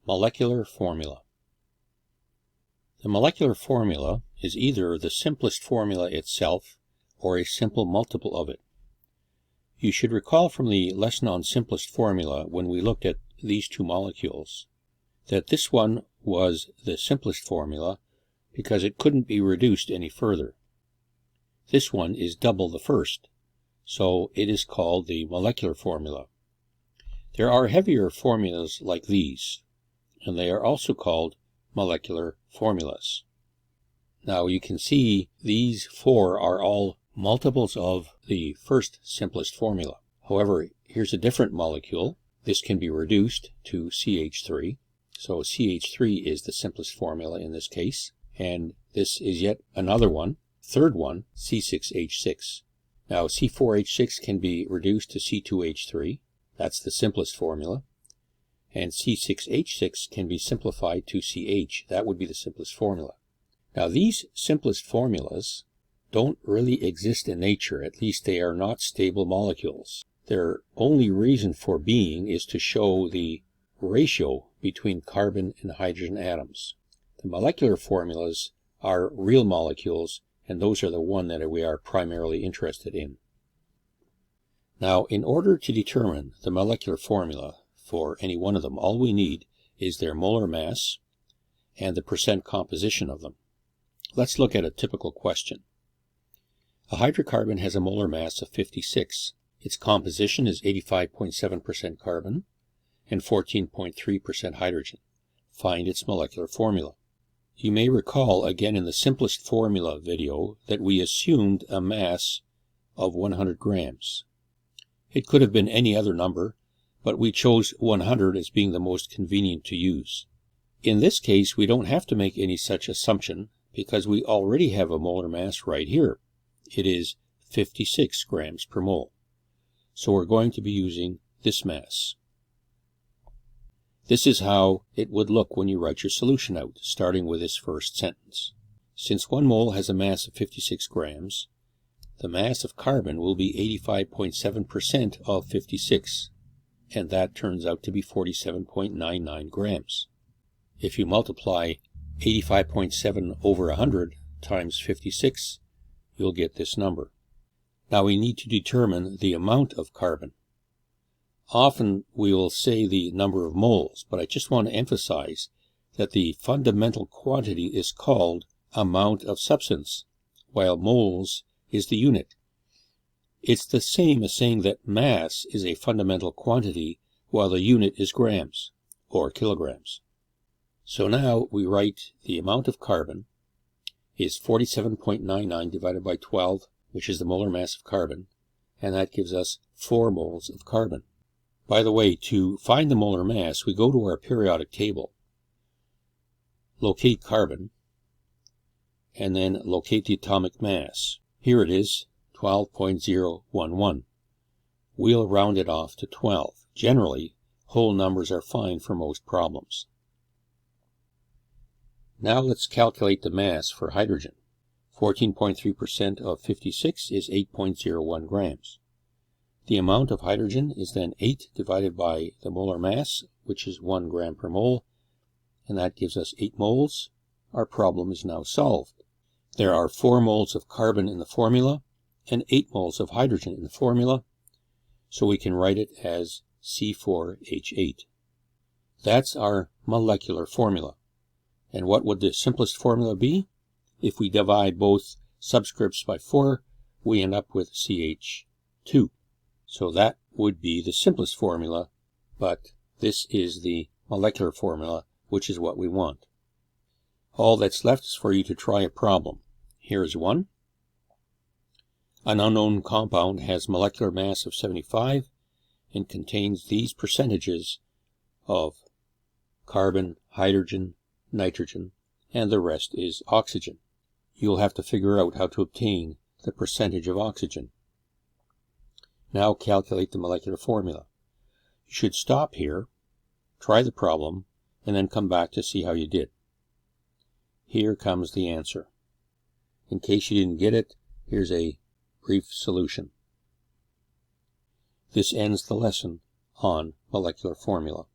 Molecular formula. The molecular formula is either the simplest formula itself or a simple multiple of it. You should recall from the lesson on simplest formula when we looked at these two molecules that this one was the simplest formula because it couldn't be reduced any further. This one is double the first, so it is called the molecular formula. There are heavier formulas like these, and they are also called molecular formulas. Now you can see these four are all multiples of the first simplest formula. However, here's a different molecule. This can be reduced to CH3. So CH3 is the simplest formula in this case. And this is yet another one, third one, C6H6. Now C4H6 can be reduced to C2H3. That's the simplest formula. And C6H6 can be simplified to CH. That would be the simplest formula. Now these simplest formulas don't really exist in nature, at least they are not stable molecules. Their only reason for being is to show the ratio between carbon and hydrogen atoms. The molecular formulas are real molecules, and those are the one that we are primarily interested in. Now, in order to determine the molecular formula for any one of them, all we need is their molar mass and the percent composition of them. Let's look at a typical question. A hydrocarbon has a molar mass of 56. Its composition is 85.7% carbon and 14.3% hydrogen. Find its molecular formula. You may recall again in the simplest formula video that we assumed a mass of 100 grams. It could have been any other number, but we chose 100 as being the most convenient to use. In this case, we don't have to make any such assumption because we already have a molar mass right here. It is 56 grams per mole. So we're going to be using this mass. This is how it would look when you write your solution out, starting with this first sentence. Since 1 mole has a mass of 56 grams, the mass of carbon will be 85.7% of 56, and that turns out to be 47.99 grams. If you multiply 85.7 over 100 times 56, you'll get this number. Now we need to determine the amount of carbon. Often we will say the number of moles, but I just want to emphasize that the fundamental quantity is called amount of substance, while moles is the unit. It's the same as saying that mass is a fundamental quantity while the unit is grams or kilograms. So now we write the amount of carbon is 47.99 divided by 12, which is the molar mass of carbon, and that gives us 4 moles of carbon. By the way, to find the molar mass, we go to our periodic table, locate carbon, and then locate the atomic mass. Here it is, 12.011. We'll round it off to 12. Generally, whole numbers are fine for most problems. Now let's calculate the mass for hydrogen. 14.3% of 56 is 8.01 grams. The amount of hydrogen is then 8 divided by the molar mass, which is 1 gram per mole, and that gives us 8 moles. Our problem is now solved. There are 4 moles of carbon in the formula and 8 moles of hydrogen in the formula, so we can write it as C4H8. That's our molecular formula. And what would the simplest formula be? If we divide both subscripts by 4, we end up with CH2. So that would be the simplest formula, but this is the molecular formula, which is what we want. All that's left is for you to try a problem. Here's one. An unknown compound has molecular mass of 75 and contains these percentages of carbon, hydrogen, nitrogen, and the rest is oxygen. You'll have to figure out how to obtain the percentage of oxygen. Now calculate the molecular formula. You should stop here, try the problem, and then come back to see how you did. Here comes the answer. In case you didn't get it, here's a brief solution. This ends the lesson on molecular formula.